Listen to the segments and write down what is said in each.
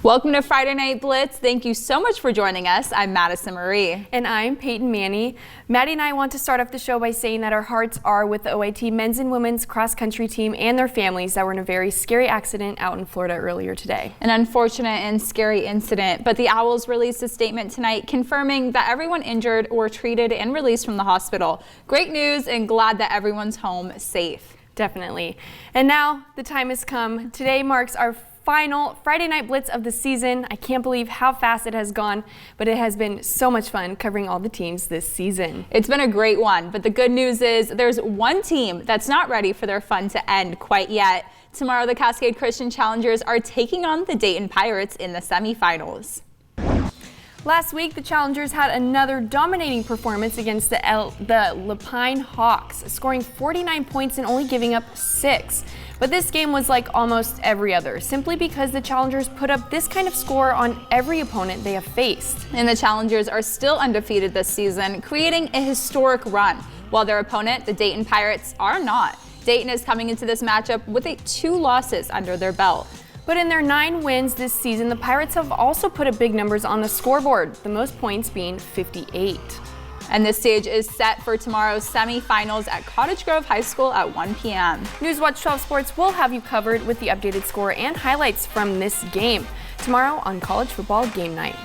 Welcome to Friday Night Blitz. Thank you so much for joining us. I'm Madison Marie. And I'm Peyton Manny. Maddie and I want to start off the show by saying that our hearts are with the OIT men's and women's cross country team and their families that were in a very scary accident out in Florida earlier today. An unfortunate and scary incident, but the Owls released a statement tonight confirming that everyone injured were treated and released from the hospital. Great news, and glad that everyone's home safe. Definitely. And now the time has come. Today marks our final Friday Night Blitz of the season. I can't believe how fast it has gone, but it has been so much fun covering all the teams this season. It's been a great one, but the good news is there's one team that's not ready for their fun to end quite yet. Tomorrow, the Cascade Christian Challengers are taking on the Dayton Pirates in the semifinals. Last week, the Challengers had another dominating performance against the Lapine Hawks, scoring 49 points and only giving up 6. But this game was like almost every other, simply because the Challengers put up this kind of score on every opponent they have faced. And the Challengers are still undefeated this season, creating a historic run, while their opponent, the Dayton Pirates, are not. Dayton is coming into this matchup with 2 losses under their belt. But in their 9 wins this season, the Pirates have also put up big numbers on the scoreboard, the most points being 58. And this stage is set for tomorrow's semifinals at Cottage Grove High School at 1 p.m. Newswatch 12 Sports will have you covered with the updated score and highlights from this game tomorrow on College Football Game Night.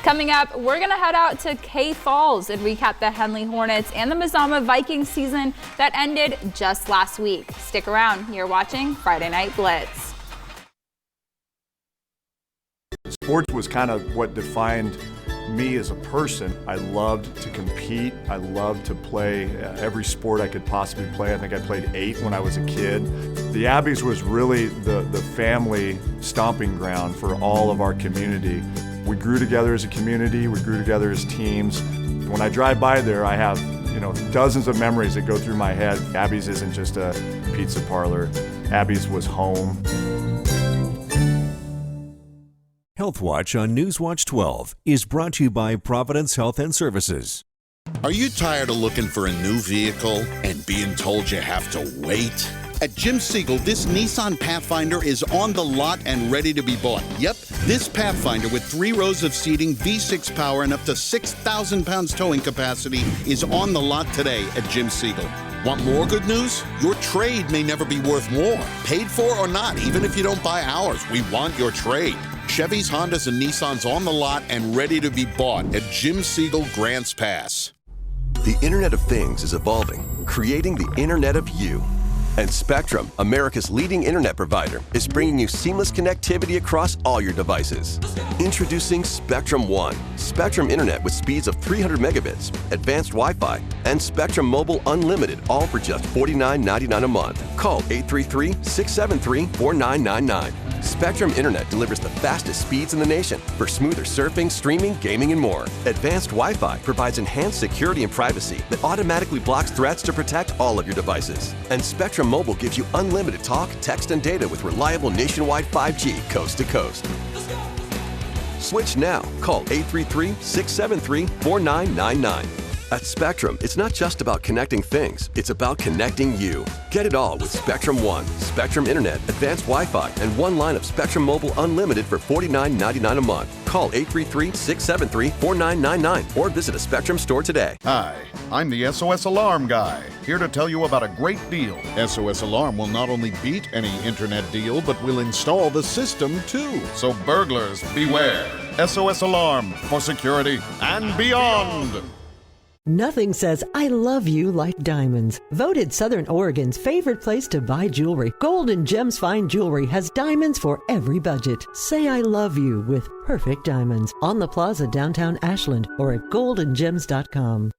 Coming up, we're going to head out to K Falls and recap the Henley Hornets and the Mazama Vikings season that ended just last week. Stick around. You're watching Friday Night Blitz. Sports was kind of what defined me as a person. I loved to compete. I loved to play every sport I could possibly play. I think I played 8 when I was a kid. The Abbeys was really the family stomping ground for all of our community. We grew together as a community. We grew together as teams. When I drive by there, I have dozens of memories that go through my head. Abbeys isn't just a pizza parlor. Abbeys was home. Health Watch on Newswatch 12 is brought to you by Providence Health and Services. Are you tired of looking for a new vehicle and being told you have to wait? At Jim Siegel, this Nissan Pathfinder is on the lot and ready to be bought. Yep, this Pathfinder with 3 rows of seating, V6 power, and up to 6,000 pounds towing capacity is on the lot today at Jim Siegel. Want more good news? Your trade may never be worth more. Paid for or not, even if you don't buy ours, we want your trade. Chevys, Hondas, and Nissans on the lot and ready to be bought at Jim Siegel Grants Pass. The Internet of Things is evolving, creating the Internet of You. And Spectrum, America's leading internet provider, is bringing you seamless connectivity across all your devices. Introducing Spectrum One, Spectrum Internet with speeds of 300 megabits, advanced Wi-Fi, and Spectrum Mobile Unlimited, all for just $49.99 a month. Call 833-673-4999. Spectrum Internet delivers the fastest speeds in the nation for smoother surfing, streaming, gaming, and more. Advanced Wi-Fi provides enhanced security and privacy that automatically blocks threats to protect all of your devices. And Spectrum Mobile gives you unlimited talk, text, and data with reliable nationwide 5G coast to coast. Switch now. Call 833-673-4999. At Spectrum, it's not just about connecting things, it's about connecting you. Get it all with Spectrum One, Spectrum Internet, advanced Wi-Fi, and 1 line of Spectrum Mobile Unlimited for $49.99 a month. Call 833-673-4999 or visit a Spectrum store today. Hi, I'm the SOS Alarm guy, here to tell you about a great deal. SOS Alarm will not only beat any internet deal, but will install the system too. So burglars, beware. SOS Alarm for security and beyond. Nothing says I love you like diamonds. Voted Southern Oregon's favorite place to buy jewelry, Golden Gems Fine Jewelry has diamonds for every budget. Say I love you with perfect diamonds on the Plaza downtown Ashland or at goldengems.com.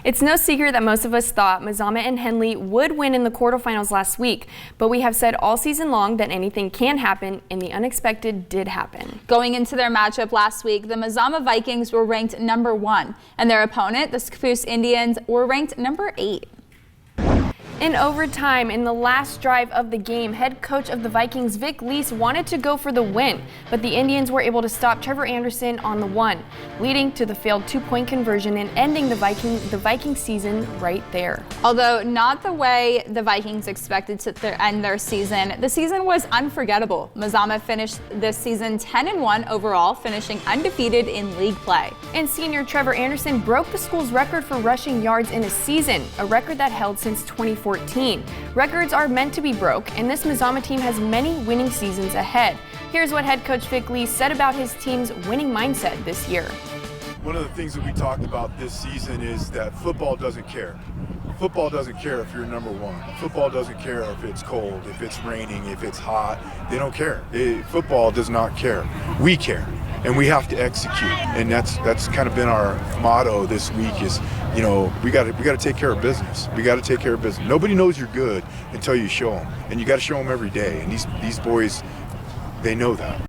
It's no secret that most of us thought Mazama and Henley would win in the quarterfinals last week, but we have said all season long that anything can happen, and the unexpected did happen. Going into their matchup last week, the Mazama Vikings were ranked number 1, and their opponent, the Scappoose Indians, were ranked number 8. In overtime, in the last drive of the game, head coach of the Vikings, Vic Lease, wanted to go for the win, but the Indians were able to stop Trevor Anderson on the one, leading to the failed 2-point conversion and ending the Viking season right there. Although not the way the Vikings expected to end their season, the season was unforgettable. Mazama finished this season 10-1 overall, finishing undefeated in league play. And senior Trevor Anderson broke the school's record for rushing yards in a season, a record that held since 2014. Records are meant to be broke, and this Mazama team has many winning seasons ahead. Here's what head coach Vic Lee said about his team's winning mindset this year. One of the things that we talked about this season is that football doesn't care. Football doesn't care if you're number one. Football doesn't care if it's cold, if it's raining, if it's hot. They don't care. Football does not care. We care, and we have to execute. And that's kind of been our motto this week is, you know, we got to take care of business. We got to take care of business. Nobody knows you're good until you show them, and you got to show them every day. And these boys, they know that.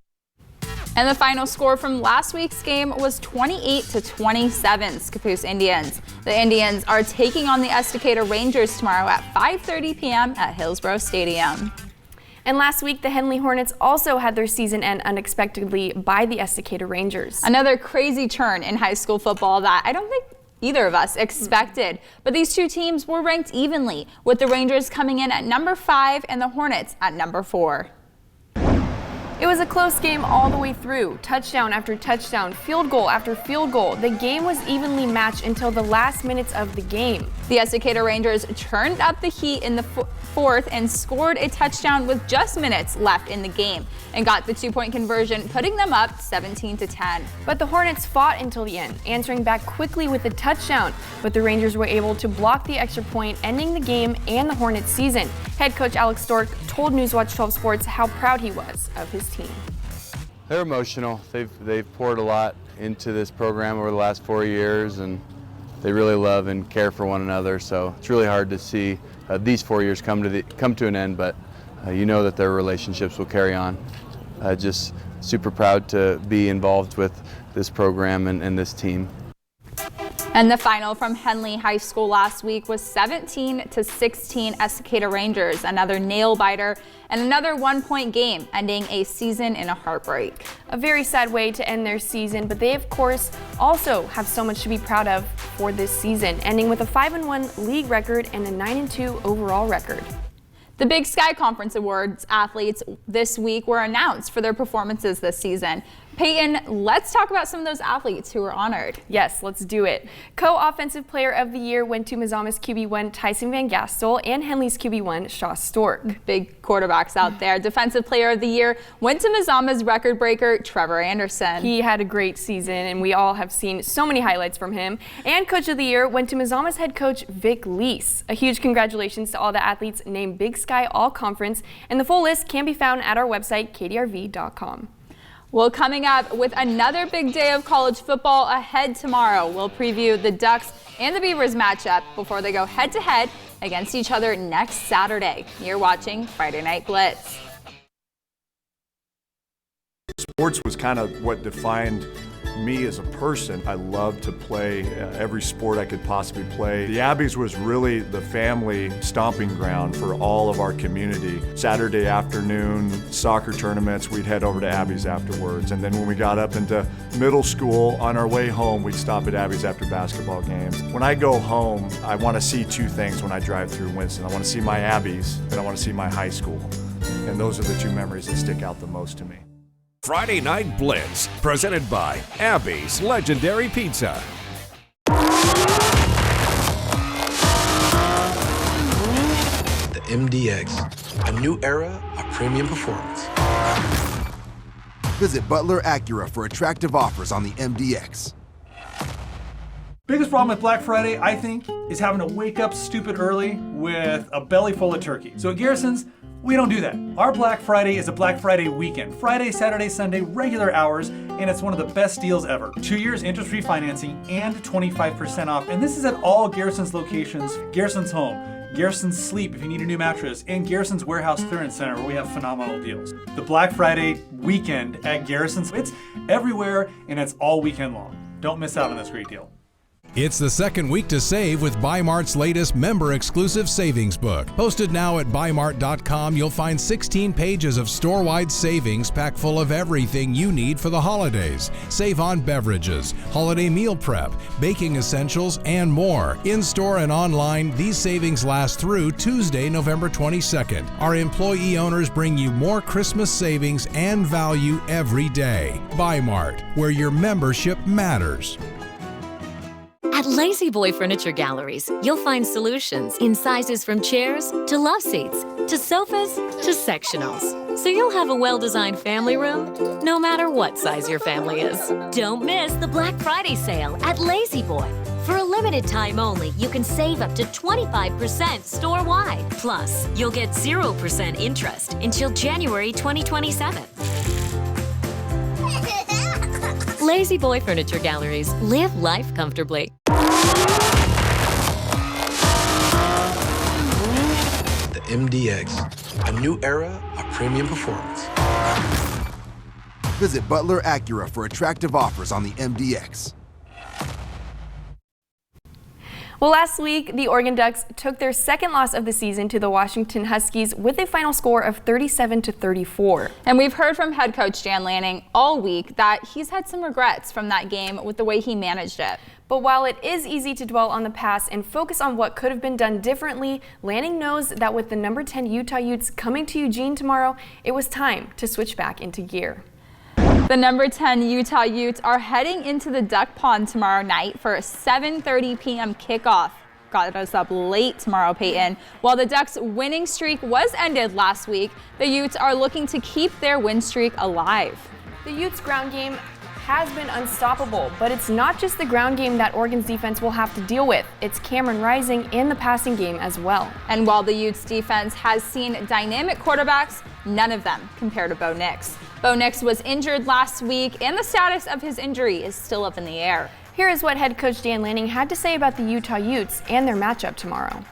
And the final score from last week's game was 28-27 Scappoose Indians. The Indians are taking on the Estacada Rangers tomorrow at 5:30 p.m. at Hillsborough Stadium. And last week, the Henley Hornets also had their season end unexpectedly by the Estacada Rangers. Another crazy turn in high school football that I don't think either of us expected. But these two teams were ranked evenly, with the Rangers coming in at number 5 and the Hornets at number 4. It was a close game all the way through. Touchdown after touchdown, field goal after field goal. The game was evenly matched until the last minutes of the game. The Estacada Rangers turned up the heat in the fourth and scored a touchdown with just minutes left in the game and got the 2-point conversion, putting them up 17-10. But the Hornets fought until the end, answering back quickly with a touchdown. But the Rangers were able to block the extra point, ending the game and the Hornets season. Head coach Alex Stork told Newswatch 12 Sports how proud he was of his team. They're emotional. They've poured a lot into this program over the last 4 years, and they really love and care for one another. So it's really hard to see these 4 years come to an end, but you know that their relationships will carry on. Just super proud to be involved with this program and this team. And the final from Henley High School last week was 17-16 Estacada Rangers, another nail-biter and another 1-point game, ending a season in a heartbreak. A very sad way to end their season, but they of course also have so much to be proud of for this season, ending with a 5-1 league record and a 9-2 overall record. The Big Sky Conference Awards athletes this week were announced for their performances this season. Peyton, let's talk about some of those athletes who were honored. Yes, let's do it. Co-Offensive Player of the Year went to Mazama's QB1 Tyson Van Gastel and Henley's QB1 Shaw Stork. Big quarterbacks out there. Defensive Player of the Year went to Mazama's record breaker Trevor Anderson. He had a great season, and we all have seen so many highlights from him. And Coach of the Year went to Mazama's head coach Vic Lease. A huge congratulations to all the athletes named Big Sky All Conference, and the full list can be found at our website kdrv.com. Well, coming up with another big day of college football ahead tomorrow, we'll preview the Ducks and the Beavers matchup before they go head-to-head against each other next Saturday. You're watching Friday Night Blitz. Sports was kind of what defined me as a person. I loved to play every sport I could possibly play. The Abbeys was really the family stomping ground for all of our community. Saturday afternoon soccer tournaments, we'd head over to Abbeys afterwards. And then when we got up into middle school, on our way home, we'd stop at Abbeys after basketball games. When I go home, I want to see two things when I drive through Winston. I want to see my Abbeys, and I want to see my high school. And those are the two memories that stick out the most to me. Friday Night Blitz, presented by Abby's Legendary Pizza. The MDX, a new era of premium performance. Visit Butler Acura for attractive offers on the MDX. Biggest problem with Black Friday, I think, is having to wake up stupid early with a belly full of turkey. So at Garrison's, we don't do that. Our Black Friday is a Black Friday weekend. Friday, Saturday, Sunday, regular hours, and it's one of the best deals ever. 2 years interest-free financing and 25% off. And this is at all Garrison's locations. Garrison's Home, Garrison's Sleep if you need a new mattress, and Garrison's Warehouse Clearance Center where we have phenomenal deals. The Black Friday weekend at Garrison's, it's everywhere and it's all weekend long. Don't miss out on this great deal. It's the second week to save with BuyMart's latest member-exclusive savings book. Posted now at buymart.com, you'll find 16 pages of store-wide savings packed full of everything you need for the holidays. Save on beverages, holiday meal prep, baking essentials, and more. In-store and online, these savings last through Tuesday, November 22nd. Our employee owners bring you more Christmas savings and value every day. BuyMart, where your membership matters. At Lazy Boy Furniture Galleries, you'll find solutions in sizes from chairs to love seats to sofas to sectionals. So you'll have a well-designed family room, no matter what size your family is. Don't miss the Black Friday sale at Lazy Boy. For a limited time only, you can save up to 25% store-wide. Plus, you'll get 0% interest until January 2027. Lazy Boy Furniture Galleries. Live life comfortably. The MDX, a new era of premium performance. Visit Butler Acura for attractive offers on the MDX. Well, last week, the Oregon Ducks took their second loss of the season to the Washington Huskies with a final score of 37-34. And we've heard from head coach Dan Lanning all week that he's had some regrets from that game with the way he managed it. But while it is easy to dwell on the past and focus on what could have been done differently, Lanning knows that with the number 10 Utah Utes coming to Eugene tomorrow, it was time to switch back into gear. The number 10 Utah Utes are heading into the Duck Pond tomorrow night for a 7:30 p.m. kickoff. Got us up late tomorrow, Peyton. While the Ducks' winning streak was ended last week, the Utes are looking to keep their win streak alive. The Utes' ground game has been unstoppable, but it's not just the ground game that Oregon's defense will have to deal with. It's Cameron Rising and the passing game as well. And while the Utes' defense has seen dynamic quarterbacks, none of them compare to Bo Nix. Bo Nix was injured last week, and the status of his injury is still up in the air. Here is what head coach Dan Lanning had to say about the Utah Utes and their matchup tomorrow.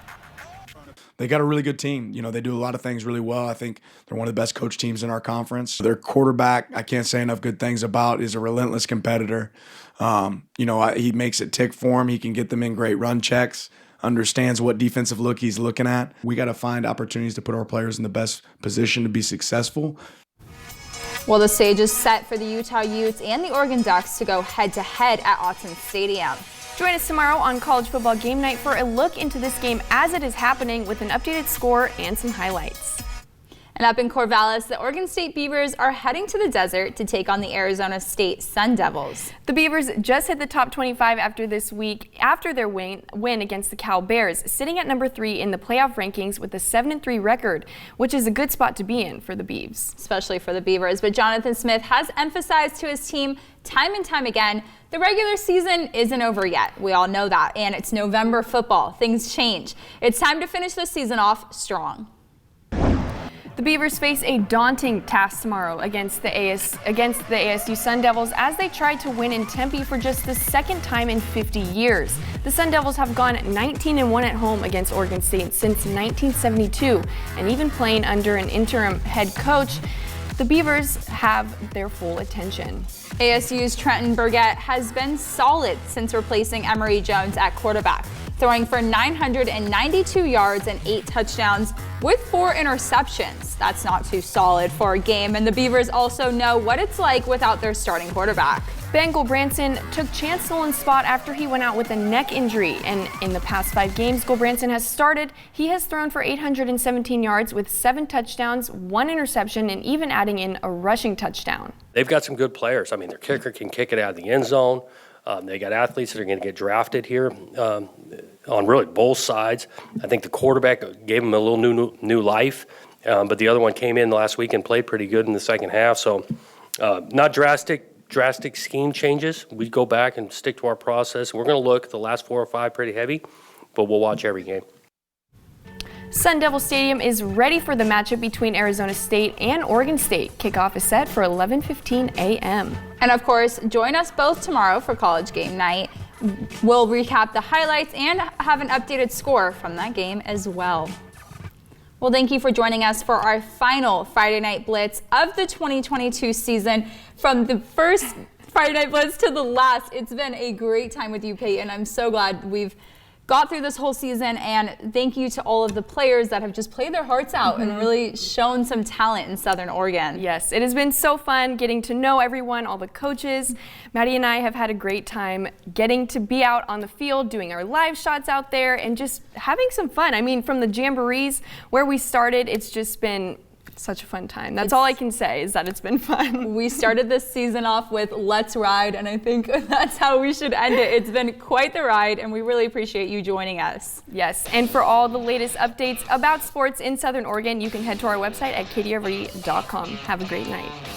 They got a really good team. You know, they do a lot of things really well. I think they're one of the best coach teams in our conference. Their quarterback, I can't say enough good things about, is a relentless competitor. He makes it tick for him. He can get them in great run checks, understands what defensive look he's looking at. We got to find opportunities to put our players in the best position to be successful. Well, the stage is set for the Utah Utes and the Oregon Ducks to go head-to-head at Autzen Stadium. Join us tomorrow on College Football Game Night for a look into this game as it is happening with an updated score and some highlights. And up in Corvallis, the Oregon State Beavers are heading to the desert to take on the Arizona State Sun Devils. The Beavers just hit the top 25 after their win against the Cal Bears, sitting at number 3 in the playoff rankings with a 7-3 record, which is a good spot to be in for the Beavs. Especially for the Beavers, but Jonathan Smith has emphasized to his team time and time again, the regular season isn't over yet. We all know that, and it's November football. Things change. It's time to finish the season off strong. The Beavers face a daunting task tomorrow against the ASU Sun Devils as they try to win in Tempe for just the second time in 50 years. The Sun Devils have gone 19-1 at home against Oregon State since 1972, and even playing under an interim head coach, the Beavers have their full attention. ASU's Trenton Burgett has been solid since replacing Emory Jones at quarterback, throwing for 992 yards and 8 touchdowns with 4 interceptions. That's not too solid for a game, and the Beavers also know what it's like without their starting quarterback. Ben Gulbranson took Chance Nolan's spot after he went out with a neck injury, and in the past 5 games Gulbranson has started, he has thrown for 817 yards with 7 touchdowns, 1 interception, and even adding in a rushing touchdown. They've got some good players. I mean, their kicker can kick it out of the end zone. They got athletes that are going to get drafted here on really both sides. I think the quarterback gave them a little new life, but the other one came in last week and played pretty good in the second half. So not drastic scheme changes. We go back and stick to our process. We're going to look at the last 4 or 5 pretty heavy, but we'll watch every game. Sun Devil Stadium is ready for the matchup between Arizona State and Oregon State. Kickoff is set for 11:15 a.m. And of course, join us both tomorrow for College Game Night. We'll recap the highlights and have an updated score from that game as well. Well, thank you for joining us for our final Friday Night Blitz of the 2022 season from the first Friday Night Blitz to the last. It's been a great time with you, Peyton. I'm so glad we've got through this whole season, and thank you to all of the players that have just played their hearts out and really shown some talent in Southern Oregon. Yes, it has been so fun getting to know everyone, all the coaches. Maddie and I have had a great time getting to be out on the field, doing our live shots out there, and just having some fun. I mean, from the jamborees where we started, it's just been such a fun time. That's all I can say, is that it's been fun. We started this season off with Let's Ride, and I think that's how we should end it. It's been quite the ride, and we really appreciate you joining us. Yes, and for all the latest updates about sports in Southern Oregon, you can head to our website at ktrv.com. Have a great night.